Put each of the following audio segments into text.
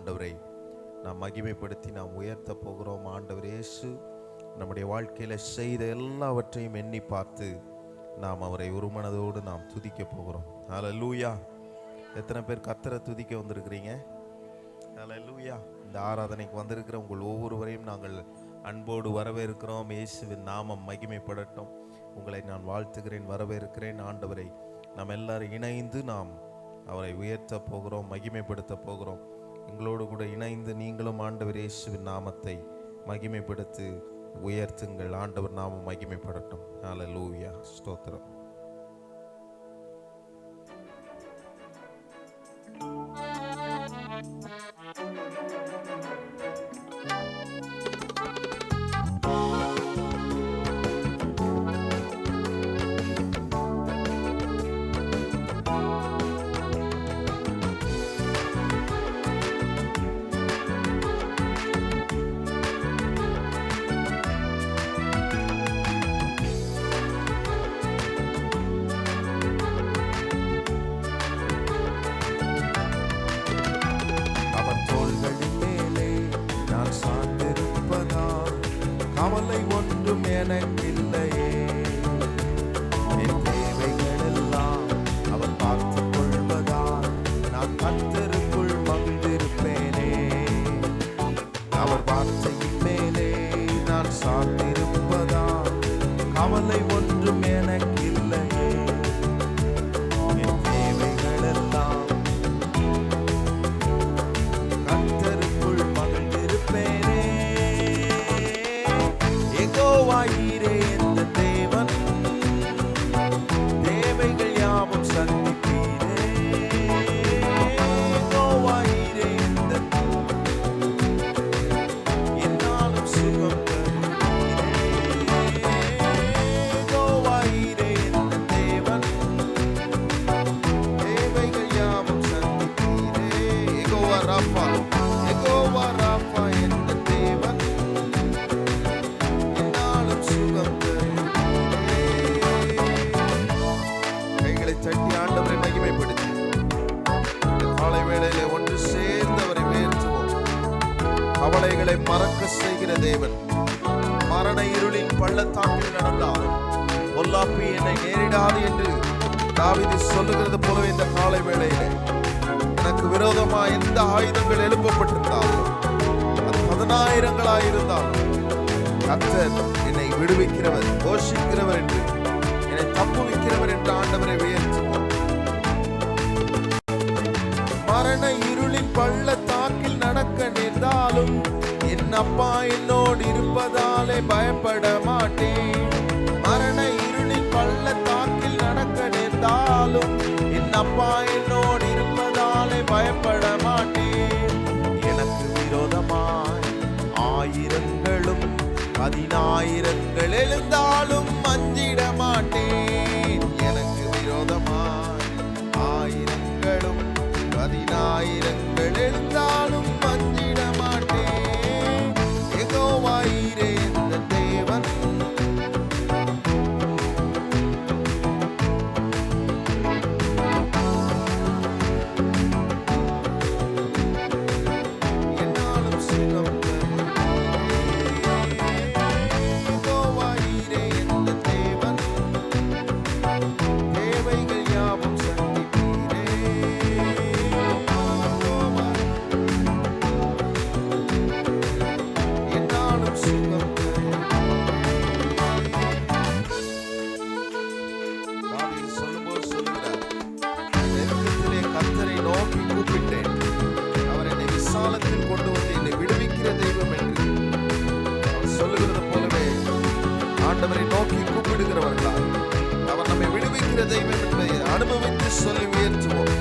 ஆண்டவரை நாம் மகிமைப்படுத்தி நாம் உயர்த்த போகிறோம். ஆண்டவர் இயேசு நம்முடைய வாழ்க்கையில் செய்த எல்லாவற்றையும் எண்ணி பார்த்து நாம் அவரை ஒரு மனதோடு நாம் துதிக்க போகிறோம். ஹல்லேலூயா. எத்தனை பேர் கர்த்தரை துதிக்க வந்திருக்கிறீங்க? ஹல்லேலூயா. இந்த ஆராதனைக்கு வந்திருக்கிற உங்கள் ஒவ்வொருவரையும் நாங்கள் அன்போடு வரவேற்கிறோம். இயேசுவின் நாமம் மகிமைப்படட்டும். உங்களை நான் வாழ்த்துகிறேன், வரவேற்கிறேன். ஆண்டவரை நாம் எல்லாரும் இணைந்து நாம் அவரை உயர்த்த போகிறோம், மகிமைப்படுத்த போகிறோம். எங்களோடு கூட இணைந்து நீங்களும் ஆண்டவர் இயேசுவின் நாமத்தை மகிமைப்படுத்தி உயர்த்துங்கள். ஆண்டவர் நாமம் மகிமைப்படட்டும். ஹல்லேலூயா. ஸ்தோத்திரம். கவலை ஒன்றும் எனக்கில்லையே, என் தேவைகள் எல்லாம் அவர் பார்த்துக் கொள்வதால் நான் கர்த்தருக்குள் மகிழ்ந்திருப்பேனே. அவர் வார்த்தையின் மேலே நான் சார்ந்திருப்பதால் கவலை ஒன்றும் எனக்கில்லையே, என் தேவைகள் எல்லாம் கர்த்தருக்குள் மகிழ்ந்திருப்பேனே. யெகோவாயீரே எந்த தேவன், தேவைகள் யாவும் சந்திப்பீரே. யெகோவாயீரே எந்த என்னாலும் சுகம் தருவீரே. யெகோவாயீரே எந்த தேவன், தேவைகள் யாவும் சந்திப்பீரே. யெகோவா ராஃபா, யெகோவா ராஃபா எந்த தேவன், கைகளை தட்டி ஆண்டவரை மகிமைப்படுத்தி காலை வேளையிலே ஒன்று சேர்ந்தவரை உயர்த்துவோம். கவலைகளை மறக்க செய்கிற தேவன், மரண இருளின் பள்ளத்தாக்கில் நடந்தாலும் பொல்லாப்பு என்னை நேரிடாது என்று தாவீது சொல்லுகிறது போலவே இந்த காலை வேளையிலே எனக்கு விரோதமா எந்த ஆயுதங்கள் எழுப்பப்பட்டிருந்தாலும் அது 10,000 இருந்தாலும் கர்த்தர் என்னை விடுவிக்கிறவர், போஷிக்கிறவர் என்று, என்னை தப்புவிக்கிறவர் என்று ஆண்டவரை உயர்த்துவோம். மரண இருளின் பள்ளத்தாக்கில் நடக்க நேர்ந்தாலும் என் அப்பா என்னோடு இருப்பதாலே பயப்பட மாட்டேன். மரண இருளின் பள்ளத்தாக்கில் நடக்க நேர்ந்தாலும் என் அப்பா என்னோடு இருப்பதாலே பயப்பட மாட்டேன். எனக்கு விரோதமாய் 1000களும் 10,000 எழுந்தாலும் அஞ்சிட மாட்டேன். எனக்கு விரோதமாய் 1000களும் 10,000 எழுந்தாலும் அஞ்சிட மாட்டேன். யெகோவாயீரே எந்த தேவன், என்னாலும் சுகம் தேவைகள் யாவும் சந்திப்பீரே. என்னாலும் சுகம் தாவீது சொல்லும்போது சொல்லுகிறார், நெருக்கத்திலே கர்த்தரை நோக்கி கூப்பிட்டேன், அவர் என்னை விசாலத்தில் கொண்டு வந்து என்னை விடுவிக்கிற தெய்வம் என்று அவர் சொல்லுகிறது போலவே ஆண்டவரை நோக்கி கூப்பிடுகிறவர்களால் அவர் நம்மை விடுவிக்கிற தெய்வம் என்பதை அனுபவித்து சொல்லி உயர்த்துவோம்.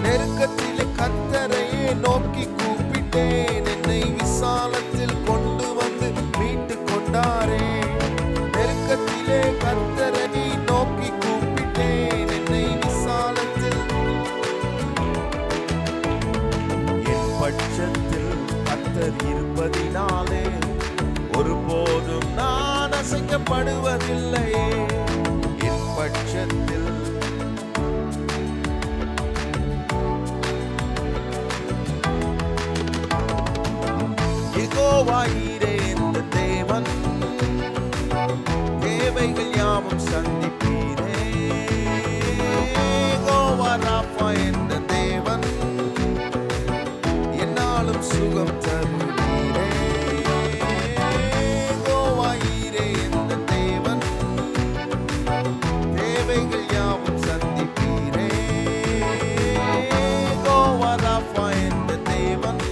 நெருக்கத்திலே கர்த்தரையே நோக்கி கூப்பிட்டேன், என்னை விசாலத்தில் கொண்டு வந்து மீட்டு கொண்டாரே. நெருக்கத்திலே கர்த்தரை நோக்கி கூப்பிட்டேன், என்னை விசாலத்தில், என் பட்சத்தில் கர்த்தர் இருப்பதினாலே ஒருபோதும் நான் அசைக்கப்படுவதில்லையே. என் பட்சத்தில் யெகோவாயிரே இந்த தேவன், தேவைகள் யாவும் சந்திப்பீரே. யெகோவா ராஃபா என்ற தேவன், என்னாலும் சுகம் தருவீரே. யெகோவாயிரே இந்த தேவன், தேவைகள் யாவும் சந்திப்பீரே. யெகோவா ராஃபா என்ற தேவன்,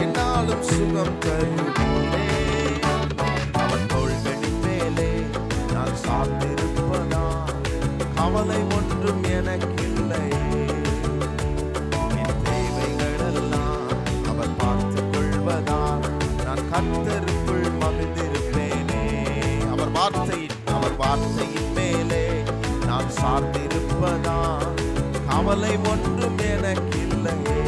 என்னாலும் சுகம் தருவீரே. அவன் தோள்களின் மேலே நான் சார்ந்திருப்பதா, கவலை ஒன்றும் எனக்கில்லையே. என் தேவைகளெல்லாம் அவர் பார்த்துக் கொள்வதால் நான் கர்த்தருக்குள் மகிழ்ந்திருப்பேனே. அவர் வார்த்தையின் மேலே நான் சார்ந்திருப்பதால் கவலை ஒன்றும் எனக்கில்லையே.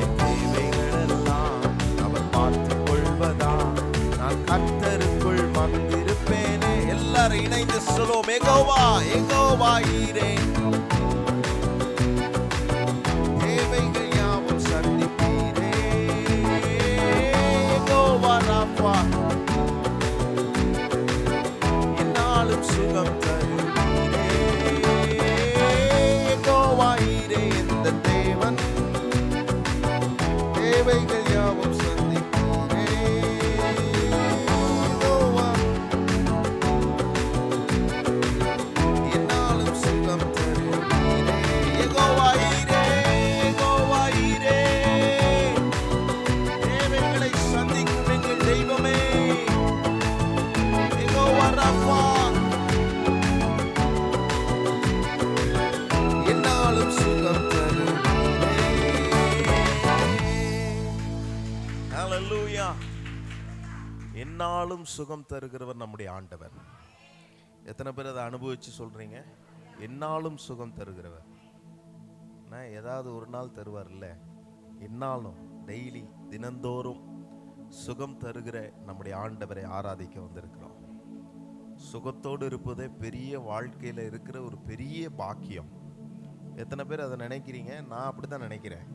என் தேவைகளெல்லாம் அவர் பார்த்துக் கொள்வதால் நான் கர்த்தருக்குள் மகிழ்ந்திருப்பேனே. எல்லாரும் இணைந்து சொல்லுவோம், யெகோவா யெகோவாயிரே, தேவைகள் யாவும் சந்திப்பீரே. யெகோவா ராஃபா, என்னாலும் சுகம் தருவீரே. யெகோவாயிரே இந்த தேவன், தேவைகள் யாவும் சந்திப்பீரே. யெகோவா, என்னாலும் சுகம் தருவீரே. யெகோவாயிரே யெகோவாயிரே, தேவைகளை சந்திக்கும் எங்கள் தெய்வமே. யெகோவா ராஃபா, என்னாலும் சுகம் தருவீரே. ஹல்லேலூயா. என்னாலும் சுகம் தருகிறவர் நம்முடைய ஆண்டவர். எத்தனை பேர் அதை அனுபவிச்சு சொல்றீங்க? என்னாலும் சுகம் தருகிறவர். ஏதாவது ஒரு நாள் தருவார் இல்ல, என்னாலும் டெய்லி தினந்தோறும் சுகம் தருகிற நம்முடைய ஆண்டவரை ஆராதிக்க வந்திருக்கிறோம். சுகத்தோடு இருப்பதே பெரிய வாழ்க்கையில இருக்கிற ஒரு பெரிய பாக்கியம். எத்தனை பேர் அதை நினைக்கிறீங்க? நான் அப்படித்தான் நினைக்கிறேன்.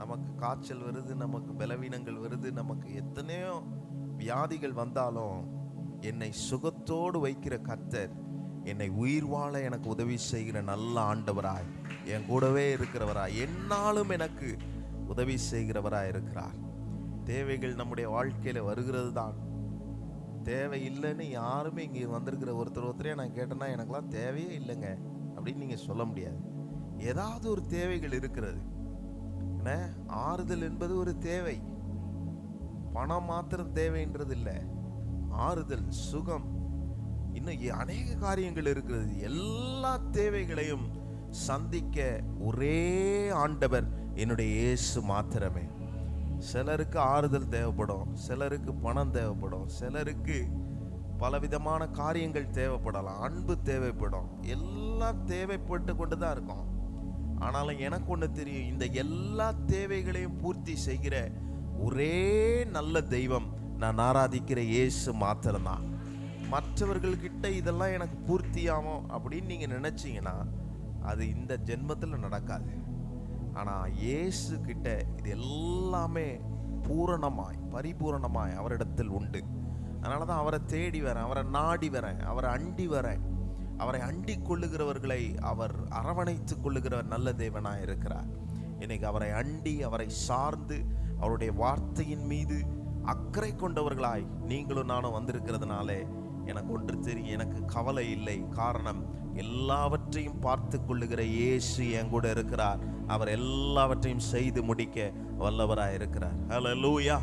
நமக்கு காய்ச்சல் வருது, நமக்கு பலவீனங்கள் வருது, நமக்கு எத்தனையோ வியாதிகள் வந்தாலும் என்னை சுகத்தோடு வைக்கிற கர்த்தர், என்னை உயிர் வாழ எனக்கு உதவி செய்கிற நல்ல ஆண்டவராய், என் கூடவே இருக்கிறவராய், என்னாலும் எனக்கு உதவி செய்கிறவராய் இருக்கிறார். தேவைகள் நம்முடைய வாழ்க்கையில வருகிறது தான். தேவை இல்லைன்னு யாருமே இங்கே வந்திருக்கிற ஒருத்தரே நான் கேட்டேன்னா எனக்கெல்லாம் தேவையே இல்லைங்க அப்படின்னு நீங்க சொல்ல முடியாது. ஏதாவது ஒரு தேவைகள் இருக்கிறது. என்ன, ஆறுதல் என்பது ஒரு தேவை. பணம் மாத்திரம் தேவைன்றது இல்லை, ஆறுதல், சுகம், இன்னும் அநேக காரியங்கள் இருக்கிறது. எல்லா தேவைகளையும் சந்திக்க ஒரே ஆண்டவர் என்னுடைய இயேசு மாத்திரமே. சிலருக்கு ஆறுதல் தேவைப்படும், சிலருக்கு பணம் தேவைப்படும், சிலருக்கு பலவிதமான காரியங்கள் தேவைப்படலாம், அன்பு தேவைப்படும், எல்லாம் தேவைப்பட்டு கொண்டு தான் இருக்கும். ஆனாலும் எனக்கு ஒன்று தெரியும், இந்த எல்லா தேவைகளையும் பூர்த்தி செய்கிற ஒரே நல்ல தெய்வம் நான் ஆராதிக்கிற இயேசு மாத்திரம்தான். மற்றவர்கள்கிட்ட இதெல்லாம் எனக்கு பூர்த்தியாகும் அப்படின்னு நீங்க நினைச்சீங்கன்னா அது இந்த ஜென்மத்தில் நடக்காது. ஆனா இயேசு கிட்ட இது எல்லாமே பூரணமாய் பரிபூரணமாய் அவரிடத்தில் உண்டு. அதனாலதான் அவரை தேடி வரேன், அவரை நாடி வரேன், அவரை அண்டி வரேன். அவரை அண்டி கொள்ளுகிறவர்களை அவர் அரவணைத்து கொள்ளுகிறவர் நல்ல தேவனாய் இருக்கிறார். இன்னைக்கு அவரை அண்டி அவரை சார்ந்து அவருடைய வார்த்தையின் மீது அக்கறை கொண்டவர்களாய் நீங்களும் நானும் வந்திருக்கிறதுனாலே எனக்கு ஒன்று தெரியும், எனக்கு கவலை இல்லை. காரணம், எல்லாவற்றையும் பார்த்து கொள்ளுகிற இயேசு என் கூட இருக்கிறார். அவர் எல்லாவற்றையும் செய்து முடிக்க வல்லவராய் இருக்கிறார். ஹல்லேலூயா.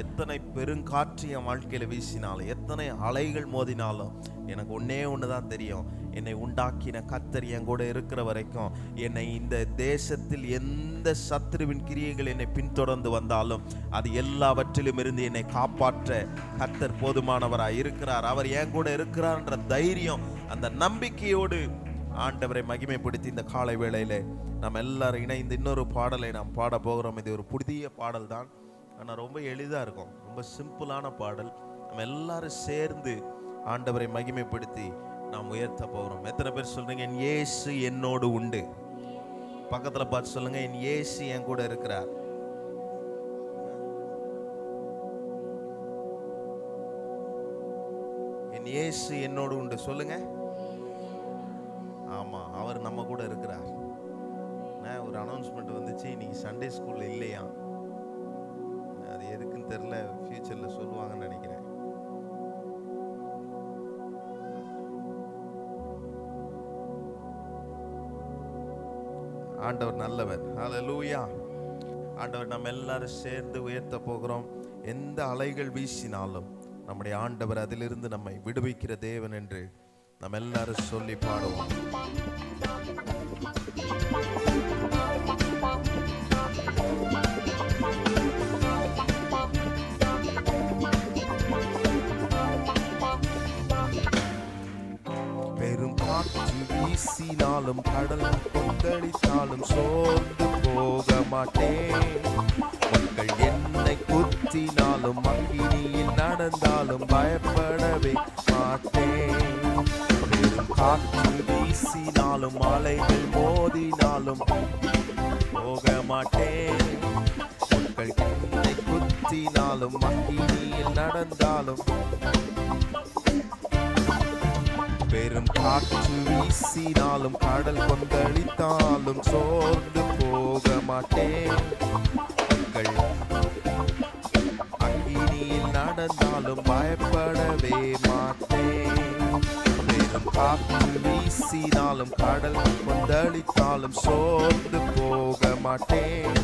எத்தனை பெருங்காற்று என் வாழ்க்கையில வீசினாலும், எத்தனை அலைகள் மோதினாலும் எனக்கு ஒன்னே ஒண்ணுதான் தெரியும், என்னை உண்டாக்கின கர்த்தர் என் கூட இருக்கிற வரைக்கும், என்னை இந்த தேசத்தில் எந்த சத்துருவின் கிரியைகள் என்னை பின்தொடர்ந்து வந்தாலும் அது எல்லாவற்றிலும் இருந்து என்னை காப்பாற்ற கர்த்தர் போதுமானவராய் இருக்கிறார். அவர் என் கூட இருக்கிறார் என்ற தைரியம், அந்த நம்பிக்கையோடு ஆண்டவரை மகிமைப்படுத்தி இந்த காலை வேளையில நாம் எல்லாரும் இணைந்து இன்னொரு பாடலை நாம் பாட போகிறோம். இது ஒரு புதிய பாடல் தான், ஆனால் ரொம்ப எளிதாக இருக்கும், ரொம்ப சிம்பிளான பாடல். நம்ம எல்லாரும் சேர்ந்து ஆண்டவரை மகிமைப்படுத்தி நாம் உயர்த்த போகிறோம். எத்தனை பேர் சொல்றீங்க, என் இயேசு என்னோடு உண்டு? பக்கத்தில் பார்த்து சொல்லுங்க, என் இயேசு என் கூட இருக்கிறார். இயேசு என்னோடு உண்டு. சொல்லுங்க. ஆமா, அவர் நம்ம கூட இருக்கிறார். ஒரு அனௌன்ஸ்மெண்ட் வந்துச்சு, இன்னைக்கு சண்டே ஸ்கூல்ல இல்லையா? அது எதுக்குன்னு தெரியல, ஃபியூச்சர்ல சொல்லுவாங்கன்னு நினைக்கிறேன். ஆண்டவர் நல்லவர். ஹல்லேலூயா. ஆண்டவர் நம்ம எல்லாரும் சேர்ந்து உயர்த்த போகிறோம். எந்த அலைகள் வீசினாலும் நம்முடைய ஆண்டவர் அதிலிருந்து நம்மை விடுவிக்கிற தேவன் என்று நம்ம எல்லாரும் சொல்லி பாடுவோம். பெரும் காற்று வீசினாலும் கடல் கொந்தளித்தாலும் சோர்ந்து போக மாட்டேன். மக்கள் என்னை குத்தினாலும் அக்கினியில் நடந்தாலும் பயப்படவே மாட்டேன். பெரும் காற்று வீசினாலும் அலைகள் மோதினாலும் போக மாட்டேன். மக்கள் என்னை குத்தினாலும் அக்கினியில் நடந்தாலும் பெரும் காற்று வீசினாலும் கடல் கொந்தளித்தாலும் சோர்ந்து போக மாட்டேன். மக்கள் அக்கினியில் நடந்தாலும் பயப்படவே மாட்டேன். பெரும் காற்று வீசினாலும் கடல் கொந்தளித்தாலும் சோர்ந்து போக மாட்டேன்.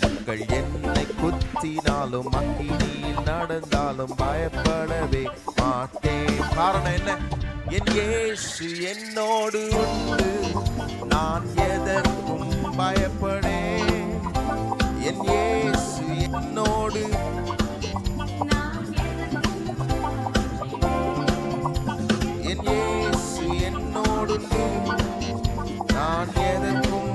மக்கள் என்னை குத்தினாலும் அக்கினியில் நடந்தாலும் பயப்படவே மாட்டேன். காரணம் என்ன? என் இயேசு என்னோடு உண்டு, நான் எதற்கும் பயப்படேன். என் இயேசு என்னோடு, என் இயேசு என்னோடு உண்டு, நான் எதற்கும்,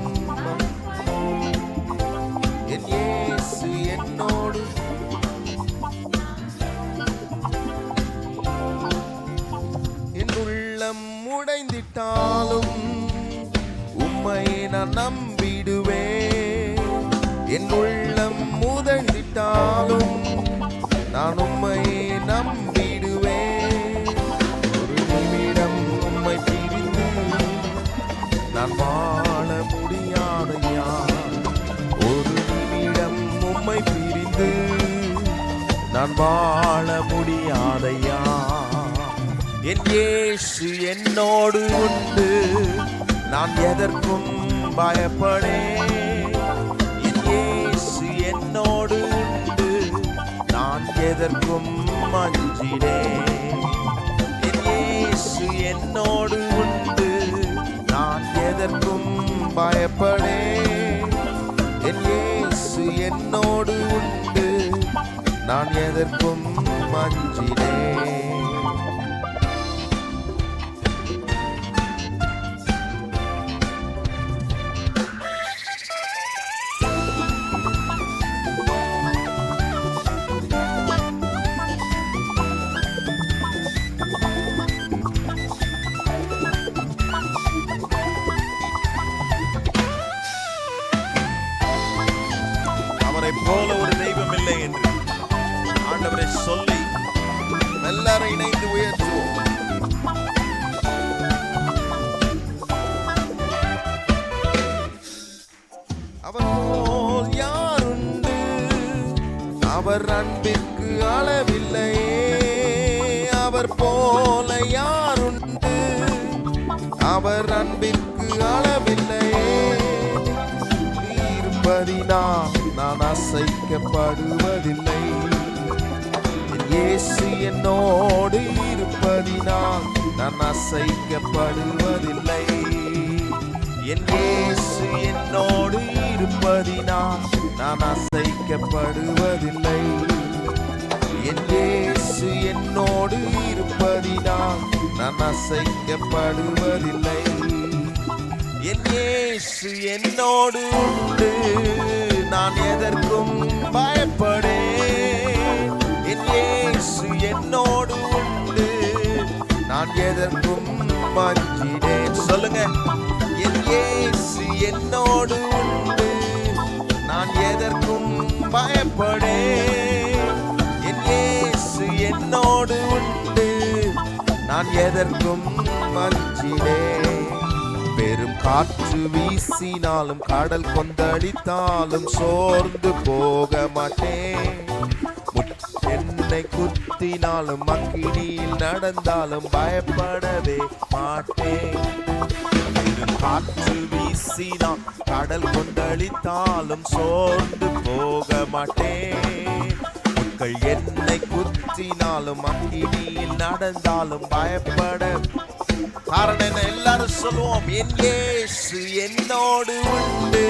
என் இயேசு என்னோடு. உடைந்திட்டாலும் உம்மை நான் நம்பிடுவேன். என் உள்ளம் உடைந்திட்டாலும் நான் உம்மை நம்பிடுவேன். ஒரு நிமிடம் உம்மை பிரிந்து நான் வாழ முடியாதையா. ஒரு நிமிடம் உம்மை பிரிந்து நான் வாழ முடியாதையா. என் இயேசு என்னோடு உண்டு, நான் எதற்கும் பயப்படேன். என் இயேசு என்னோடு உண்டு, நான் எதற்கும் அஞ்சிடேன். என் இயேசு என்னோடு உண்டு, நான் எதற்கும் பயப்படேன். என் இயேசு என்னோடு உண்டு, நான் எதற்கும் அஞ்சிடேன். போல ஒரு தெய்வம் இல்லை என்று ஆண்டவரை சொல்லி எல்லாரும் இணைந்து உயர்த்துவோம். அவர் போல் யாருண்டு? அவர் அன்பிற்கு அளவில்லையே. அவர் போல யாருண்டு? அவர் அன்பிற்கு அளவில்லையே. இருப்பதினால் நான் அசைக்கப்படுவதில்லை. இயேசு என்னோடு இருப்பதினால் நான் அசைக்கப்படுவதில்லை. என் இயேசு என்னோடு இருப்பதினால் நான் அசைக்கப்படுவதில்லை. என் இயேசு என்னோடு இருப்பதினால் நான் அசைக்கப்படுவதில்லை. என் இயேசு என்னோடு உண்டு, நான் எதற்கும் பயப்படேன். என் இயேசு என்னோடு உண்டு, நான் எதற்கும் அஞ்சிடேன். சொல்லுங்க. என் இயேசு என்னோடு உண்டு, நான் எதற்கும் பயப்படேன். என் இயேசு என்னோடு உண்டு, எதற்கும் அஞ்சிடே. பெரும் காற்று வீசினாலும் கடல் கொந்தளித்தாலும் சோர்ந்து போக மாட்டேன். என்னை குத்தினாலும் அக்கினியில் நடந்தாலும் பயப்படவே மாட்டேன். பெரும் காற்று வீசினால் கடல் கொந்தளித்தாலும் சோர்ந்து போக மாட்டேன். மக்கள் என்னை குத்தினாலும் அக்கினியில் நடந்தாலும் பயப்பட. காரணம் என்ன? எல்லாரும் சொல்லுவோம், என் இயேசு என்னோடு உண்டு,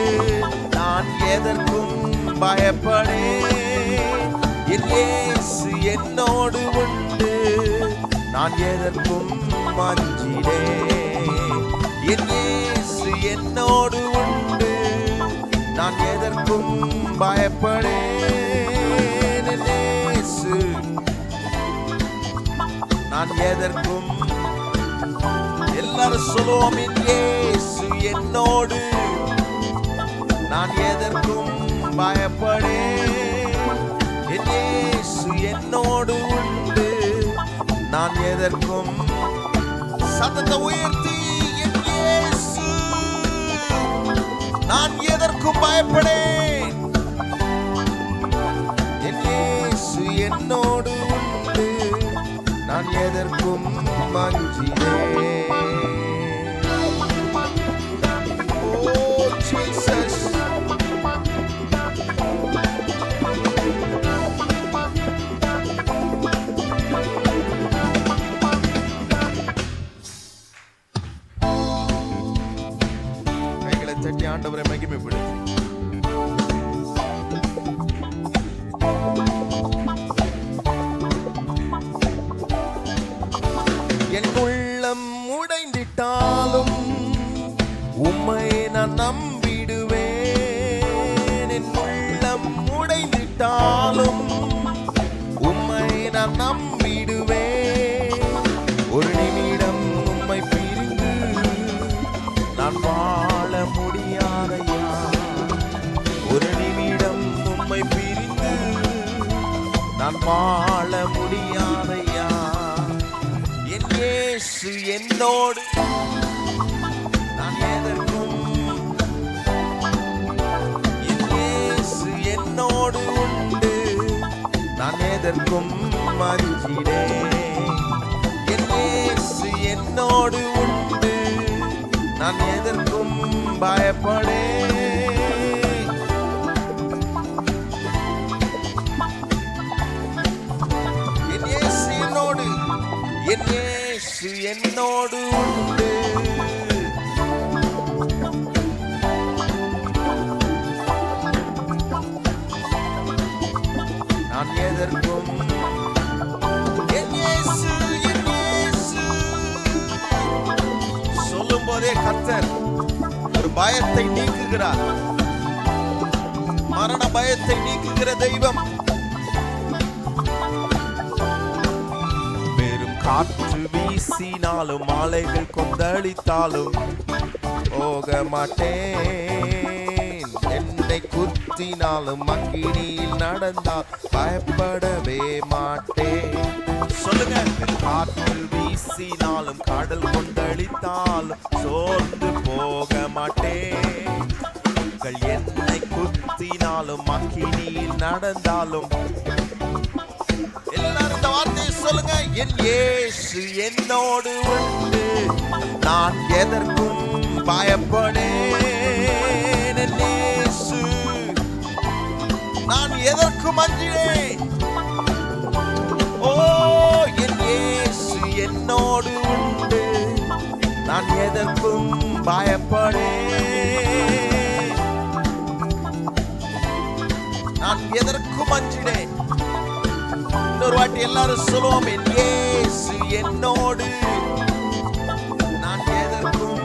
நான் எதற்கும் பயப்படேன். என் இயேசு என்னோடு உண்டு, நான் எதற்கும் அஞ்சிடேன். என் இயேசு என்னோடு உண்டு, நான் எதற்கும் பயப்படேன். என் இயேசு நான் எதற்கும். எல்லாரும் சொல்லுவோம், என் இயேசு என்னோடு, நான் எதற்கும் பயப்படேன். என் இயேசு என்னோடு உண்டு, நான் எதற்கும். சத்தத்தை உயர்த்தி, என் இயேசு நான் எதற்கும் பயப்படேன். என் இயேசு என்னோடு உண்டு, நான் எதற்கும் அஞ்சிடேன். Oh Jesus, கைகளை தட்டி ஆண்டவரை மகிமைப்படுத்து. என் உள்ளம் உடைந்திட்டாலும் உம்மை நான் நம்பிடுவேன். என் உள்ளம் உடைந்திட்டாலும் உம்மை நான் நம்பிடுவேன். ஒரு நிமிடம் உம்மை பிரிந்து நான் வாழ முடியாதையா. ஒரு நிமிடம் உம்மை பிரிந்து நான் வாழ முடியாதையா. என் இயேசு என்னோடு, நான் எதற்கும். என் இயேசு என்னோடு உண்டு, நான் எதற்கும் அஞ்சிடேன். என் இயேசு என்னோடு உண்டு, நான் எதற்கும் பயப்படேன். என் இயேசு என்னோடு, என் இயேசு என்னோடு உண்டு, நான் எதற்கும். என் இயேசு, என் இயேசு சொல்லும் போதே கர்த்தர் ஒரு பயத்தை நீக்குகிறார். மரண பயத்தை நீக்குகிற தெய்வம். காற்று வீசினாலும் மாலைகள் கொந்தளித்தாலும் போக மாட்டேன். என்னை குத்தினாலும் அக்கினியில் நடந்தால் பயப்படவே மாட்டேன். சொல்லுங்க. காற்று வீசினாலும் கடல் கொந்தளித்தாலும் சோர்ந்து போக மாட்டேன். மக்கள் என்னை குத்தினாலும் அக்கினியில் நடந்தாலும். எல்லாரும் இந்த வார்த்தையை சொல்லுங்க. என் இயேசு என்னோடு உண்டு, நான் எதற்கும் பயப்படேன். என் இயேசு நான் எதற்கும் அஞ்சிடேன். ஓ, என் இயேசு என்னோடு உண்டு, நான் எதற்கும் பயப்படேன். நான் எதற்கும் அஞ்சிடேன். இன்னொரு வாட்டி எல்லாரும் சொல்லுவோம், என் இயேசு என்னோடு, நான் எதற்கும்.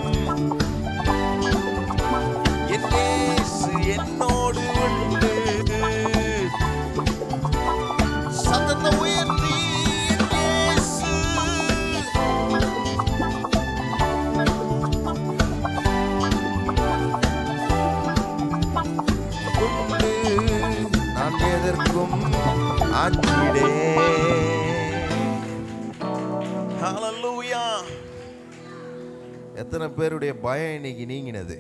என் இயேசு என்னோடு உண்டு. சத்தத்தை உயர்த்தி, என் இயேசு உண்டு, நான் எதற்கும் அஞ்சிடேன். Hallelujah. ஹalleluya. எத்தனை பேருடைய பயம் இன்னைக்கு நீங்கினது?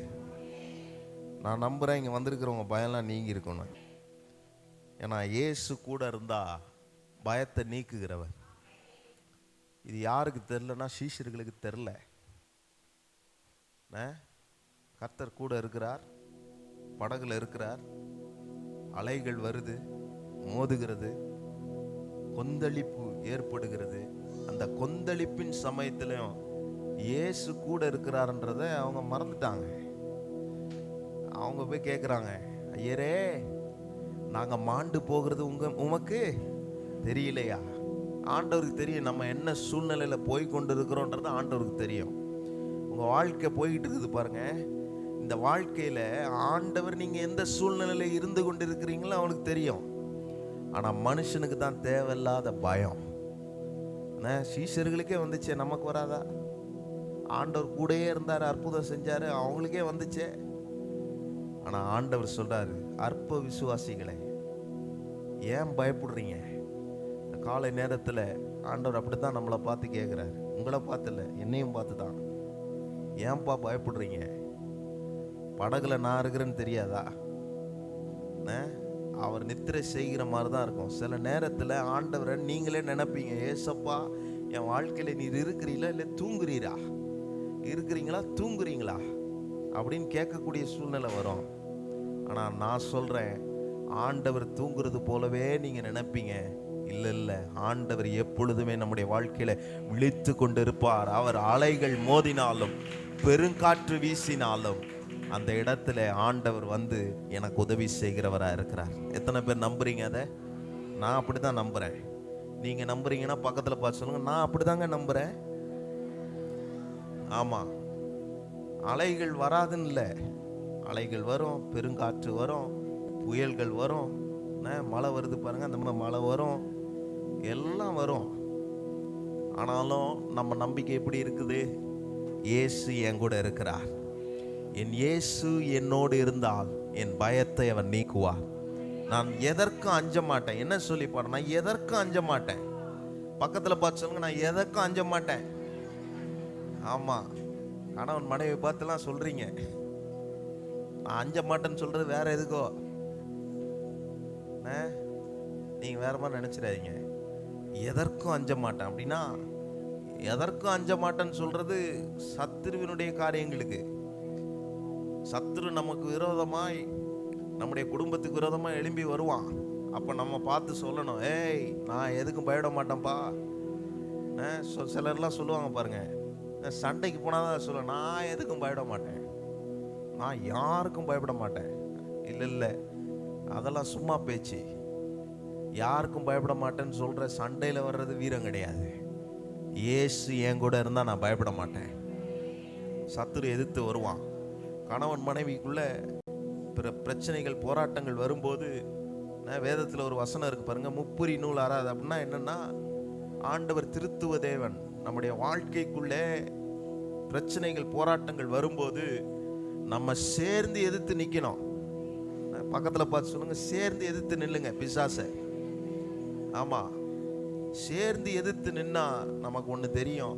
நான் நம்புறேன் இங்க வந்திருக்கிறவங்க பயம்லாம் நீங்கி இருக்கணும். ஏன்னா இயேசு கூட இருந்தா பயத்தை நீக்குகிறவர். இது யாருக்கு தெரிலன்னா சீஷர்களுக்கு தெரில. கர்த்தர் கூட இருக்கிறார், படகுல இருக்கிறார், அலைகள் வருது, மோதுகிறது, கொந்தளிப்பு ஏற்படுகிறது. அந்த கொந்தளிப்பின் சமயத்திலையும் இயேசு கூட இருக்கிறார்ன்றதை அவங்க மறந்துட்டாங்க. அவங்க போய் கேட்குறாங்க, ஐயரே நாங்க மாண்டு போகிறது உமக்கு தெரியலையா? ஆண்டவருக்கு தெரியும் நம்ம என்ன சூழ்நிலையில போய் கொண்டு இருக்கிறோன்றது ஆண்டவருக்கு தெரியும். உங்க வாழ்க்கை போய்கிட்டு இருக்குது பாருங்க. இந்த வாழ்க்கையில ஆண்டவர் நீங்க எந்த சூழ்நிலையில இருந்து கொண்டு இருக்கிறீங்களோ அவனுக்கு தெரியும். ஆனா மனுஷனுக்கு தான் தேவையில்லாத பயம். சீஷர்களுக்கே வந்துச்சே, நமக்கு வராதா? ஆண்டவர் கூடயே இருந்தாரு, அற்புதம் செஞ்சாரு, அவங்களுக்கே வந்துச்சே. ஆனா ஆண்டவர் சொல்றாரு, அற்ப விசுவாசிகளை ஏன் பயப்படுறீங்க? காலை நேரத்தில் ஆண்டவர் அப்படித்தான் நம்மளை பார்த்து கேட்குறாரு. உங்களை பார்த்து இல்லை, என்னையும் பார்த்து தான். ஏன்பா பயப்படுறீங்க? படகுல நான் இருக்கிறேன்னு தெரியாதா? அவர் நித்திரை செய்கிற மாதிரி தான் இருக்கும். சில நேரத்தில் ஆண்டவரை நீங்களே நினைப்பீங்க, ஏசப்பா என் வாழ்க்கையில் நீர் இருக்கிறீங்களா இல்லை தூங்குறீரா? இருக்கிறீங்களா தூங்குறீங்களா அப்படின்னு கேட்கக்கூடிய சூழ்நிலை வரும். ஆனால் நான் சொல்கிறேன், ஆண்டவர் தூங்குறது போலவே நீங்கள் நினைப்பீங்க. இல்லை இல்லை, ஆண்டவர் எப்பொழுதுமே நம்முடைய வாழ்க்கையில விழித்து கொண்டு இருப்பார். அவர் அலைகள் மோதினாலும் பெருங்காற்று வீசினாலும் அந்த இடத்துல ஆண்டவர் வந்து எனக்கு உதவி செய்கிறவராக இருக்கிறார். எத்தனை பேர் நம்புறீங்க அதை? நான் அப்படி தான் நம்புகிறேன். நீங்கள் நம்புறீங்கன்னா பக்கத்தில் பார்த்து சொல்லுங்க, நான் அப்படி தாங்க நம்புகிறேன். ஆமாம், அலைகள் வராதுன்னு இல்லை, அலைகள் வரும், பெருங்காற்று வரும், புயல்கள் வரும், மழை வருது பாருங்க, அந்த மாதிரி மழை வரும், எல்லாம் வரும். ஆனாலும் நம்ம நம்பிக்கை எப்படி இருக்குது? இயேசு என் கூட இருக்கிறார். என் இயேசு என்னோடு இருந்தால் என் பயத்தை அவர் நீக்குவார். நான் எதற்கும் அஞ்ச மாட்டேன். என்ன சொல்லி பாரு, நான் எதற்கும் அஞ்ச மாட்டேன். பக்கத்தில் பார்த்து சொல்லுங்க, நான் எதற்கும் அஞ்ச மாட்டேன். ஆமா, கணவன் மனைவி பார்த்துலாம் சொல்றீங்க, நான் அஞ்ச மாட்டேன்னு சொல்றது வேற எதுக்கோ. நீங்க வேற மாதிரி நினைச்சிடாதீங்க. எதற்கும் அஞ்ச மாட்டேன் அப்படின்னா, எதற்கும் அஞ்ச மாட்டேன்னு சொல்றது சத்துருவினுடைய காரியங்களுக்கு. சத்துரு நமக்கு விரோதமாய், நம்முடைய குடும்பத்துக்கு விரோதமாய் எழும்பி வருவான். அப்ப நம்ம பார்த்து சொல்லணும், ஏய் நான் எதுக்கும் பயப்பட மாட்டேன்ப்பா. சிலர்லாம் சொல்லுவாங்க பாருங்க, சண்டைக்கு போனாதான் சொல்ல, நான் எதுக்கும் பயப்பட மாட்டேன், நான் யாருக்கும் பயப்பட மாட்டேன். இல்லை இல்லை, அதெல்லாம் சும்மா பேச்சு. யாருக்கும் பயப்பட மாட்டேன்னு சொல்ற சண்டையில் வர்றது வீரம் கிடையாது. இயேசு என் கூட இருந்தா நான் பயப்பட மாட்டேன். சத்துரு எதிர்த்து வருவான். கணவன் மனைவிக்குள்ள பிரச்சனைகள் போராட்டங்கள் வரும்போது வேதத்தில் ஒரு வசனம் இருக்கு பாருங்க, முப்புரி நூல் ஆறாது. அப்படின்னா என்னன்னா, ஆண்டவர் திருத்துவ தேவன். நம்முடைய வாழ்க்கைக்குள்ளே பிரச்சனைகள் போராட்டங்கள் வரும்போது நம்ம சேர்ந்து எதிர்த்து நிற்கணும். பக்கத்தில் பார்த்து சொல்லுங்க, சேர்ந்து எதிர்த்து நில்லுங்க பிசாசை. ஆமா, சேர்ந்து எதிர்த்து நின்னா நமக்கு ஒன்று தெரியும்,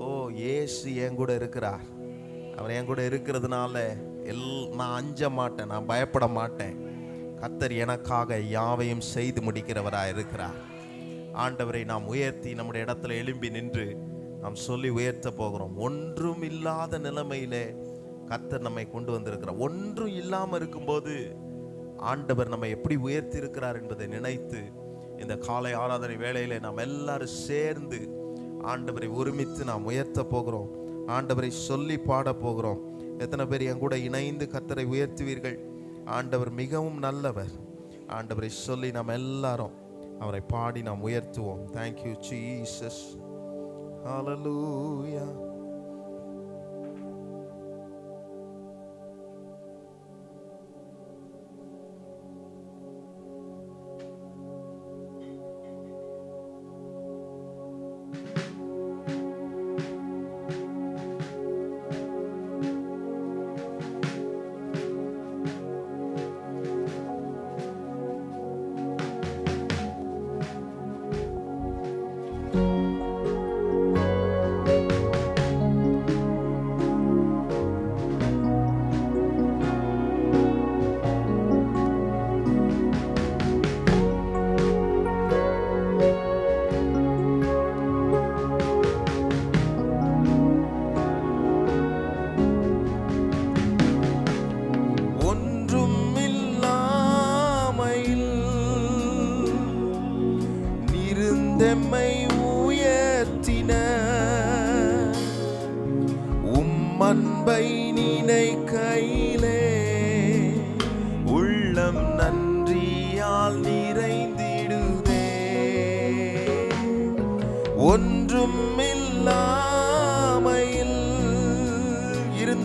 ஓ இயேசு என் கூட இருக்கிறார். அவர் என் கூட இருக்கிறதுனால நான் அஞ்ச மாட்டேன், நான் பயப்பட மாட்டேன். கர்த்தர் எனக்காக யாவையும் செய்து முடிக்கிறவராக இருக்கிறார். ஆண்டவரை நாம் உயர்த்தி நம்முடைய இடத்துல எழும்பி நின்று நாம் சொல்லி உயர்த்த போகிறோம். ஒன்றும் இல்லாத நிலைமையிலே கர்த்தர் நம்மை கொண்டு வந்திருக்கிறார். ஒன்றும் இல்லாமல் இருக்கும்போது ஆண்டவர் நம்மை எப்படி உயர்த்தி இருக்கிறார் என்பதை நினைத்து இந்த காலை ஆராதனை வேளையிலே நாம் எல்லாரும் சேர்ந்து ஆண்டவரை ஒருமித்து நாம் உயர்த்த போகிறோம். ஆண்டவரை சொல்லி பாட போகிறோம். எத்தனை பேர் என் கூட இணைந்து கர்த்தரை உயர்த்துவீர்கள்? ஆண்டவர் மிகவும் நல்லவர். ஆண்டவரை சொல்லி நாம் எல்லாரும் அவரை பாடி நாம் உயர்த்துவோம். Thank you Jesus. ஹல்லேலூயா.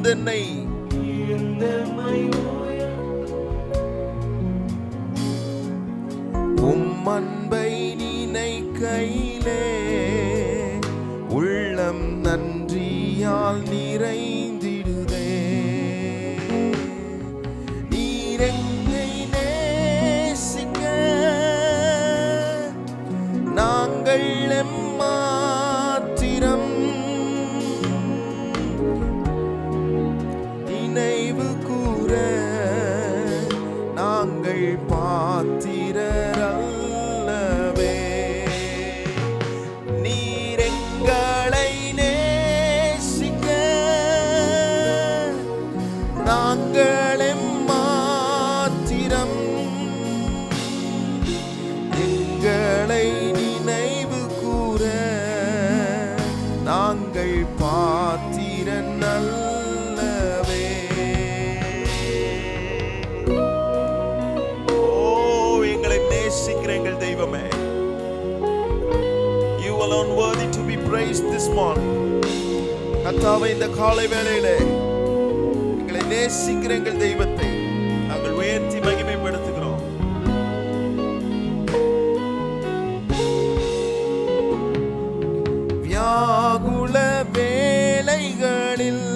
இழந்தென்னை அன்பை நினைக்கையிலே உள்ளம் நன்றியால் நிறைந்திடுதே. நீரெங்கை நேசிக்க நாங்கள் எம்மாத்திரம் நினைவு கூற நாங்கள் பாத்திரரல். This morning கர்த்தாவே, இந்த காலை வேளையிலே எங்களை நேசிக்கிற எங்கள் தெய்வத்தை நாங்கள் உயர்த்தி மகிமைப்படுத்துகிறோம். வியாகுல வேளைகளில்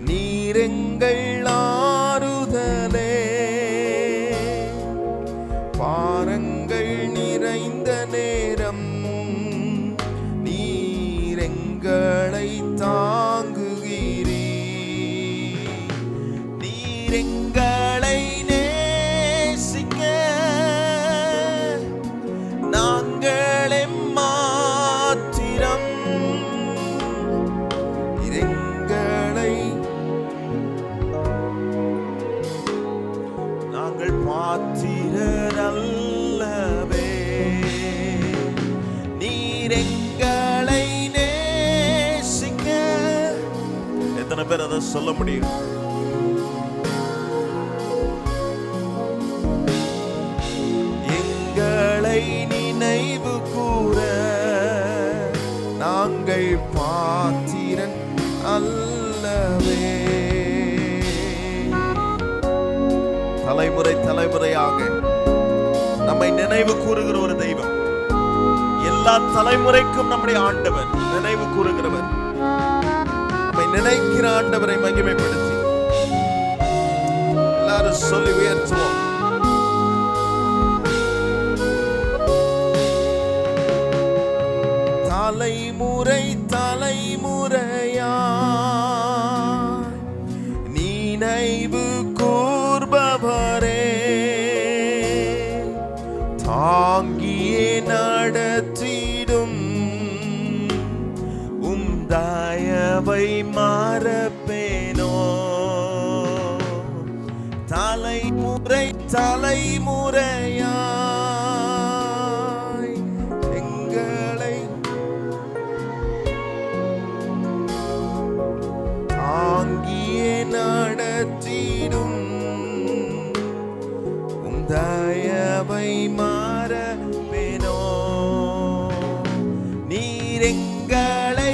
நீர் எங்கள் ஆறுதலே, பாரங்கள் நிறைந்த நேரம் எங்களை தாங்குகிறீர். நீர் எங்களை நேசிக்க நாங்கள் எம்மாத்திரம் எங்களை நாங்கள் பாத்திரர் அல்லவே. நீர் எங்களை எத்தனை பேர் அதை சொல்ல முடியும்? எங்களை நினைவு கூற நாங்கள் பாத்திரன் அல்லவே. தலைமுறை தலைமுறையாக நம்மை நினைவு கூறுகிற ஒரு தெய்வம், எல்லா தலைமுறைக்கும் நம்முடைய ஆண்டவர் நினைவு கூறுகிறவர். நினைக்கிற ஆண்டவரை மகிமைப்படுத்தி எல்லாரும் சொல்லி உயர்த்துவோம். தலைமுறை தலைமுறையா நினைவு கூர்பவரே, தாங்கியே நடத்திடும் தயவை மறப்பேனோ. தலைமுறை தலைமுறையாய் எங்களை தாங்கியே நடத்திடும் தயவை மறப்பேனோ. நீர் எங்களை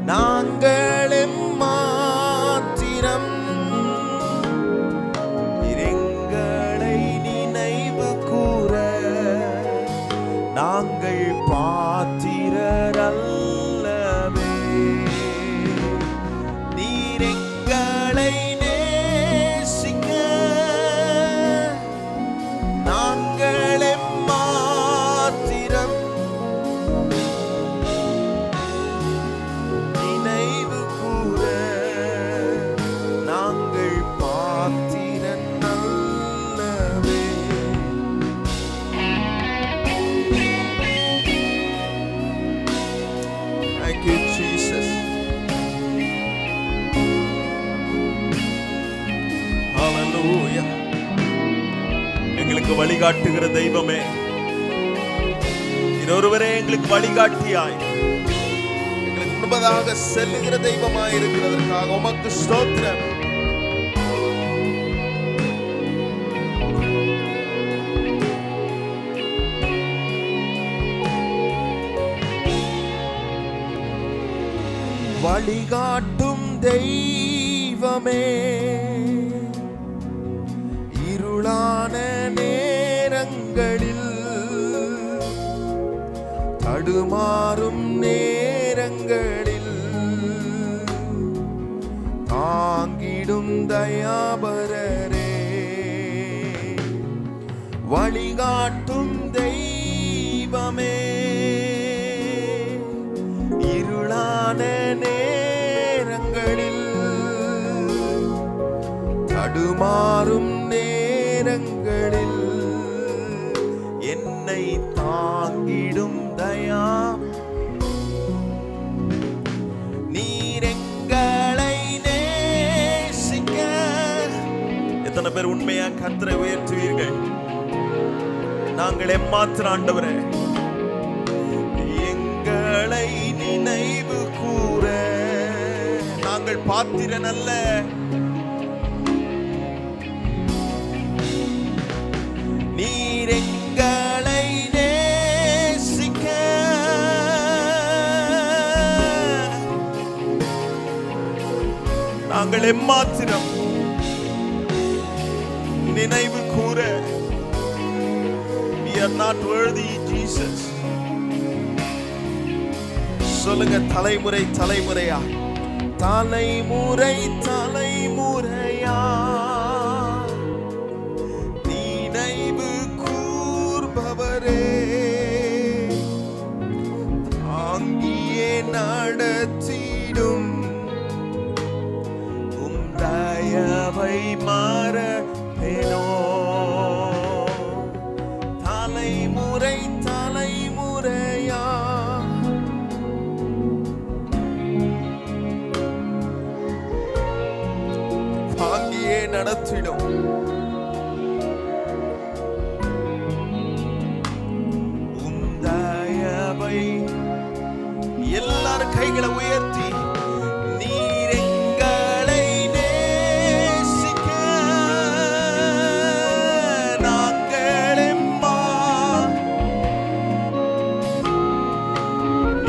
நாங்கள் எம்மாத்திரம் எங்களை நினைவு கூற நாங்கள் பாத்திரர் அல்லவே. நீர் எங்களை நேசிக்க நாங்கள் எம்மாத்திரம் எங்களுக்கு வழிகாட்டுகிற தெய்வமே, இன்னொருவரே எங்களுக்கு வழிகாட்டியாய் எங்களுக்கு முன்பதாக செல்லுகிற தெய்வமாய் இருக்கிறதற்காக உமக்கு ஸ்தோத்திரம். வழிகாட்டும் தெய்வமே, இருளான நேரங்களில், தடுமாறும் நேரங்களில் தாங்கிடும் தயாபரரே, வழிகாட்டும் தெய்வமே, இருளான நேரங்களில், தடுமாறும் நேரங்களில் என்னை தாங்கிடும் தயா, நீர் எங்களை நேசிக்க. எத்தனை பேர் உண்மையா கர்த்தரை உயர்த்துவீர்கள்? நாங்கள் எம்மாத்திர ஆண்டவரே, எங்களை நினைவு கூற நாங்கள் பாத்திரன் அல்ல, நீர் எங்களை நேசிக்க நாங்கள் எம்மாத்திரம் நினைவு கூற. We are not worthy, Jesus. சொல்லுங்க, தலைமுறை தலைமுறையா, தலைமுறை தலைமுறையா நினைவு கூர்பவரே, தாங்கியே நடத்திடும் உம் தயவை மறப்பேனோ. தலைமுறை தலைமுறையா தாங்கியே நடத்திடும் உம் தயவை. எல்லாரும் கைகளை உயர்த்தி, நீர் எங்களை நேசிக்க நாங்கள்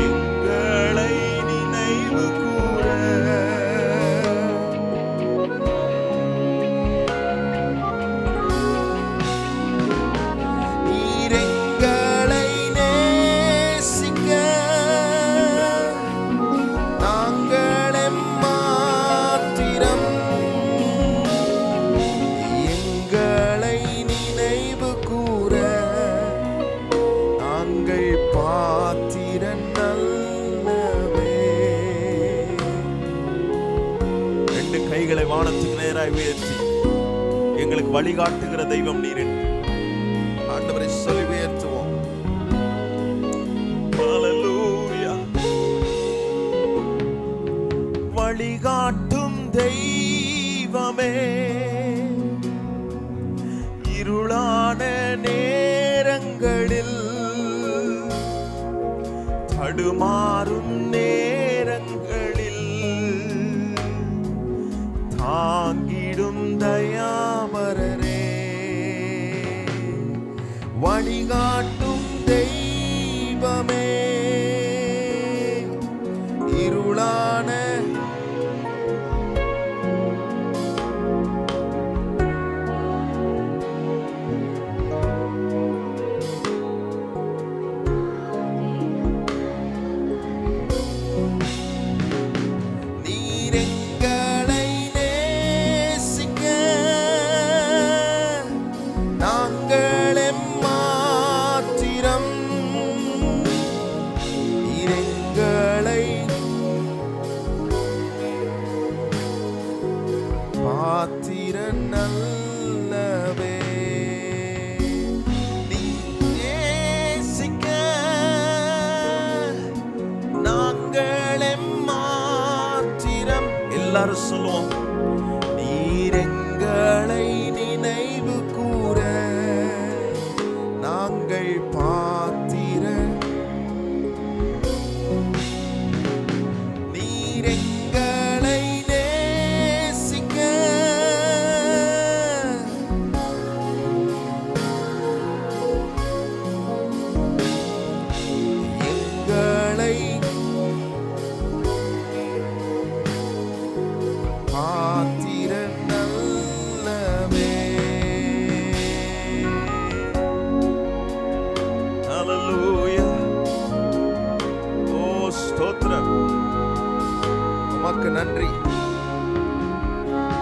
எங்களை நினைவு கூற. நீர் எங்களை நேசிக்க நாங்கள் எம்மாத்திரம், எங்களை நினைவு கூற நாங்கள் பாத்திரன் அல்லவே. ரெண்டு கைகளை வானத்துக்கு நேராய் உயர்த்தி, எங்களுக்கு வழிகாட்டுகிற தெய்வம் நீர் என்று ஆண்டவரை சொல்லி உயர்த்துவோம். ஹல்லேலூயா. வழிகாட்டும் தெய்வமே, இருளான நேரங்களில், தடுமாறும் நேரங்களில் தாங்கிடும் தயாபரரே, வழிகாட்டும் தெய்வமே, இருளான நீர் எங்களை நேசிக்க நாங்கள் எம்மாத்திரம், நீர் எங்களை பாத்திரன் அல்லவே. நீர் நேசிக்க நாங்கள் எம்மாத்திரம். எல்லாரும் சொல்லுவோம், நீர் எங்களை நினைவு கூற நாங்கள் பாத்திரன், நீர் எங்களை நேசிக்க எங்களை உமக்கு நன்றி.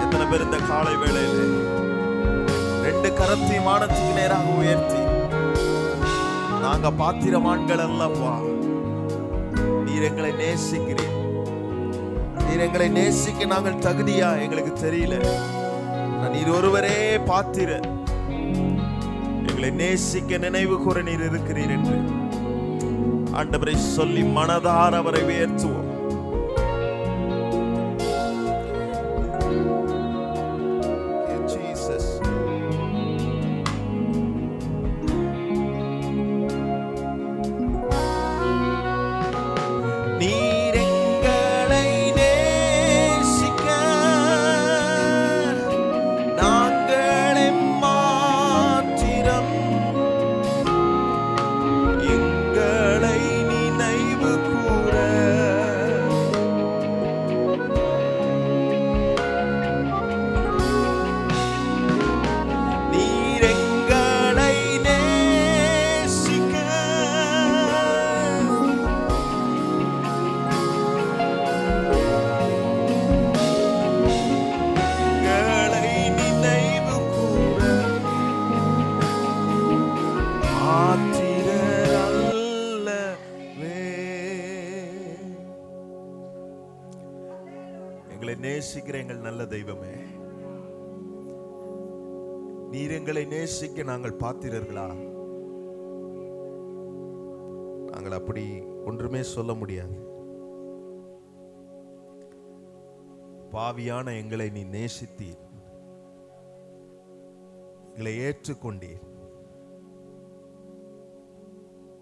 எத்தனை பேர் இந்த காலை வேளையில ரெண்டு கரத்தையும் வானத்துக்கு நேராக உயர்த்தி, நாங்க பாத்திரமான்கள் அல்லப்பா, நீர் எங்களை நேசிக்கிறீர், நீர் எங்களை நேசிக்க நாங்கள் தகுதியா எங்களுக்கு தெரியல, நீர் ஒருவரே பாத்திர, எங்களை நேசிக்க நினைவு கூற நீர் இருக்கிறீர் என்று ஆண்டவரை சொல்லி மனதார அவரை உயர்த்துவோம். நேசிக்கிற எங்கள் நல்ல தெய்வமே, நீர் எங்களை நேசிக்க நாங்கள் பாத்திரர்களா? நாங்கள் அப்படி ஒன்றுமே சொல்ல முடியாது. பாவியான எங்களை நீ நேசித்தீர், எங்களை ஏற்றுக்கொண்டீர்.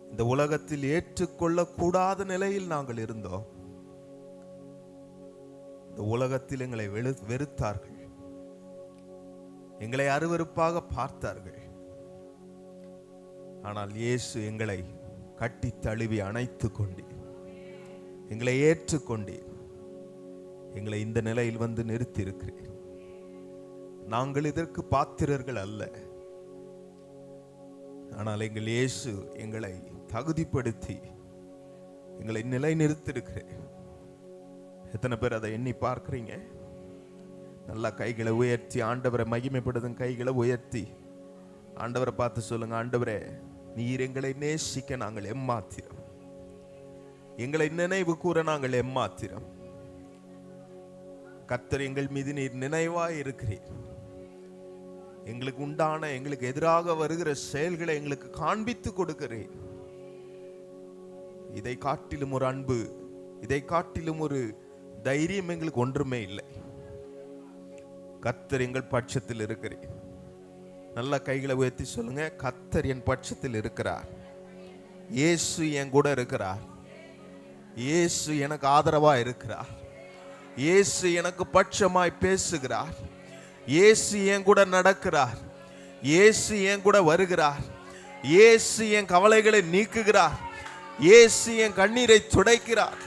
இந்த உலகத்தில் ஏற்றுக்கொள்ள கூடாத நிலையில் நாங்கள் இருந்தோம். உலகத்தில் எங்களை வெறுத்தார்கள், எங்களை அருவருப்பாக பார்த்தார்கள். ஆனால் இயேசு எங்களை கட்டி தழுவி அணைத்துக் கொண்டீர், எங்களை ஏற்றுக்கொண்டீர், எங்களை இந்த நிலையில் வந்து நிறுத்தி இருக்கிறீர். நாங்கள் இதற்கு பாத்திரர்கள் அல்ல, ஆனால் எங்கள் இயேசு எங்களை தகுதிப்படுத்தி எங்களை நிலை நிறுத்திருக்கிறேன். எத்தனை பேர் அதை எண்ணி பார்க்கிறீங்க? நல்லா கைகளை உயர்த்தி ஆண்டவரை மகிமைப்படுத்தும். கைகளை உயர்த்தி ஆண்டவரை பார்த்து சொல்லுங்க, ஆண்டவரே நீர் எங்களை நேசிக்க நாங்கள் எம்மாத்திரம், எங்களை நினைவு கூற நாங்கள் எம்மாத்திரம். கர்த்தர் எங்கள் மீது நீர் நினைவாய் இருக்கிறீர். எங்களுக்கு உண்டான எங்களுக்கு எதிராக வருகிற செயல்களை எங்களுக்கு காண்பித்து கொடுக்கிறேன். இதை காட்டிலும் ஒரு அன்பு, இதை காட்டிலும் ஒரு தைரியம் எங்களுக்கு ஒன்றுமே இல்லை. கர்த்தர் எங்கள் பட்சத்தில் இருக்கிறார். நல்ல கைகளை உயர்த்தி சொல்லுங்க, கர்த்தர் என் பட்சத்தில் இருக்கிறார். இயேசு என் கூட இருக்கிறார். இயேசு எனக்கு ஆதரவா இருக்கிறார். இயேசு எனக்கு பட்சமாய் பேசுகிறார். இயேசு என் கூட நடக்கிறார். இயேசு என் கூட வருகிறார். இயேசு என் கவலைகளை நீக்குகிறார். இயேசு என் கண்ணீரை துடைக்கிறார்.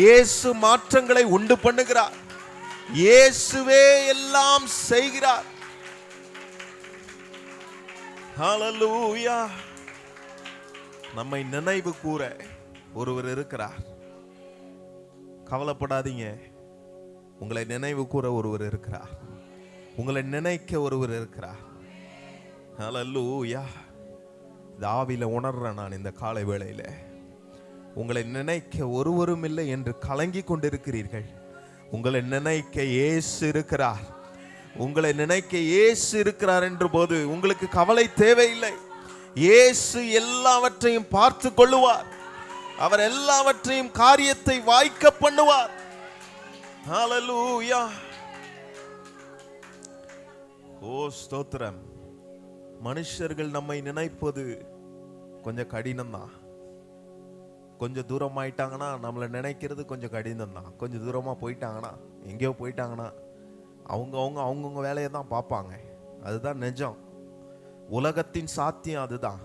இயேசு மாற்றங்களை உண்டு பண்ணுகிறார். இயேசுவே எல்லாம் செய்கிறார். ஹல்லேலூயா. நம்மை நினைவு கூற ஒருவர் இருக்கிறார். கவலைப்படாதீங்க, உங்களை நினைவு கூற ஒருவர் இருக்கிறார். உங்களை நினைக்க ஒருவர் இருக்கிறார். ஹல்லேலூயா. ஆவியில உணர்றேன் நான் இந்த காலை வேளையில. உங்களை நினைக்க ஒருவரும் இல்லை என்று கலங்கி கொண்டிருக்கிறீர்கள். உங்களை நினைக்க இயேசு இருக்கிறார். உங்களை நினைக்க இயேசு இருக்கிறார் என்ற போது உங்களுக்கு கவலை தேவையில்லை. இயேசு எல்லாவற்றையும் பார்த்து கொள்ளுவார். அவர் எல்லாவற்றையும் காரியத்தை வாய்க்க பண்ணுவார். ஹல்லேலூயா. ஓ ஸ்தோத்திரம். மனுஷர்கள் நம்மை நினைப்பது கொஞ்சம் கடினம் தான். கொஞ்சம் தூரம் ஆயிட்டாங்கன்னா நம்மளை நினைக்கிறது கொஞ்சம் கடினம் தான். கொஞ்சம் தூரமாக போயிட்டாங்கன்னா, எங்கேயோ போயிட்டாங்கன்னா அவங்கவுங்க வேலையை தான் பார்ப்பாங்க. அதுதான் நிஜம். உலகத்தின் சாத்தியம் அதுதான்.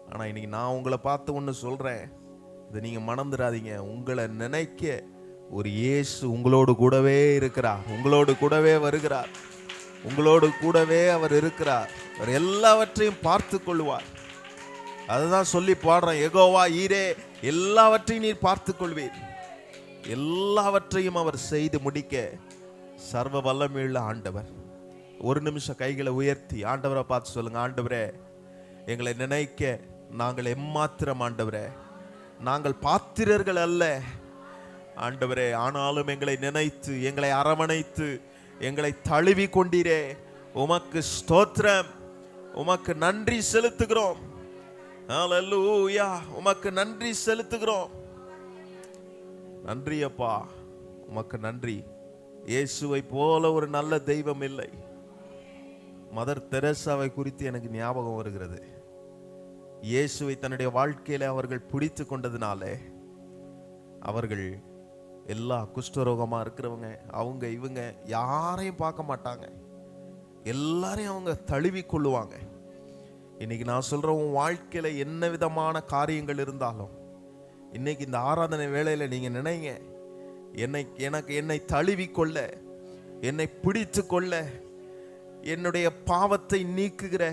ஆனால் இன்னைக்கு நான் உங்களை பார்த்து ஒன்று சொல்கிறேன், இதை நீங்கள் மறந்துடாதீங்க. உங்களை நினைக்க ஒரு இயேசு உங்களோடு கூடவே இருக்கிறார். உங்களோடு கூடவே வருகிறார். உங்களோடு கூடவே அவர் இருக்கிறார். அவர் எல்லாவற்றையும் பார்த்து கொள்வார். அதுதான் சொல்லி பாடுறேன், யெகோவா ஈரே எல்லாவற்றையும் நீர் பார்த்து கொள்வீர். எல்லாவற்றையும் அவர் செய்து முடிக்க சர்வ வல்லமையுள்ள ஆண்டவர். ஒரு நிமிஷம் கைகளை உயர்த்தி ஆண்டவரை பார்த்து சொல்லுங்க, ஆண்டவரே எங்களை நினைக்க நாங்கள் எம்மாத்திரம் ஆண்டவரே, நாங்கள் பாத்திரர்கள் அல்ல ஆண்டவரே, ஆனாலும் எங்களை நினைத்து எங்களை அரவணைத்து எங்களை தழுவி கொண்டீரே, உமக்கு ஸ்தோத்திரம், உமக்கு நன்றி செலுத்துகிறோம். ஹல்லேலூயா, உமக்கு நன்றி செலுத்துகிறோம். நன்றி அப்பா, உமக்கு நன்றி. இயேசுவை போல ஒரு நல்ல தெய்வம் இல்லை. மதர் தெரேசாவை குறித்து எனக்கு ஞாபகம் வருகிறது. இயேசுவை தன்னுடைய வாழ்க்கையில அவர்கள் பிடித்து கொண்டதுனாலே அவர்கள் எல்லா குஷ்டரோகமா இருக்கிறவங்க அவங்க இவங்க யாரையும் பார்க்க மாட்டாங்க, எல்லாரையும் அவங்க தழுவி கொள்ளுவாங்க. இன்னைக்கு நான் சொல்றேன், உன் வாழ்க்கையில என்ன விதமான காரியங்கள் இருந்தாலும் இன்னைக்கு இந்த ஆராதனை வேளையில நீங்க நினைங்க, என்னை தழுவி கொள்ள, என்னை பிடித்து கொள்ள, என்னுடைய பாவத்தை நீக்குகிற,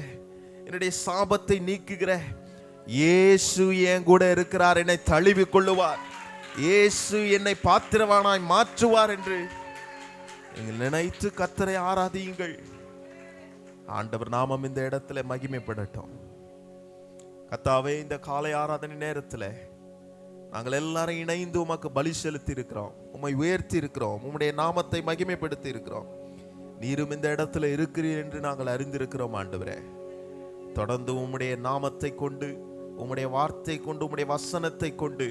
என்னுடைய சாபத்தை நீக்குகிற இயேசு என் கூட இருக்கிறார், என்னை தழுவி கொள்ளுவார், இயேசு என்னை பாத்திரவானாய் மாற்றுவார் என்று நீங்கள் நினைத்து கர்த்தரை ஆராதியுங்கள். ஆண்டவர் நாமம் இந்த இடத்துல மகிமைப்படட்டும். கர்த்தாவே, இந்த காலை ஆராதனை நேரத்தில் நாங்கள் எல்லாரும் இணைந்து உமக்கு பலி செலுத்தி இருக்கிறோம், உம்மை உயர்த்தி இருக்கிறோம், உம்முடைய நாமத்தை மகிமைப்படுத்தி இருக்கிறோம். நீரும் இந்த இடத்துல இருக்கிறீர் என்று நாங்கள் அறிந்திருக்கிறோம். ஆண்டவரே, தொடர்ந்து உம்முடைய நாமத்தை கொண்டு, உம்முடைய வார்த்தை கொண்டு, உம்முடைய வசனத்தை கொண்டு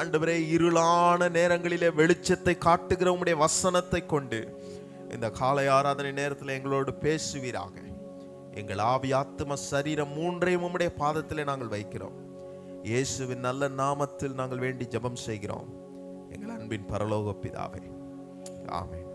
ஆண்டவரே, இருளான நேரங்களிலே வெளிச்சத்தை காட்டுகிற உம்முடைய வசனத்தை கொண்டு இந்த காலை ஆராதனை நேரத்தில் எங்களோடு பேசுவீராக. எங்கள் ஆவி, ஆத்தும, சரீரம் மூன்றையும் உம்முடைய பாதத்திலே நாங்கள் வைக்கிறோம். இயேசுவின் நல்ல நாமத்தில் நாங்கள் வேண்டி ஜெபம் செய்கிறோம், எங்கள் அன்பின் பரலோக பிதாவே, ஆமென்.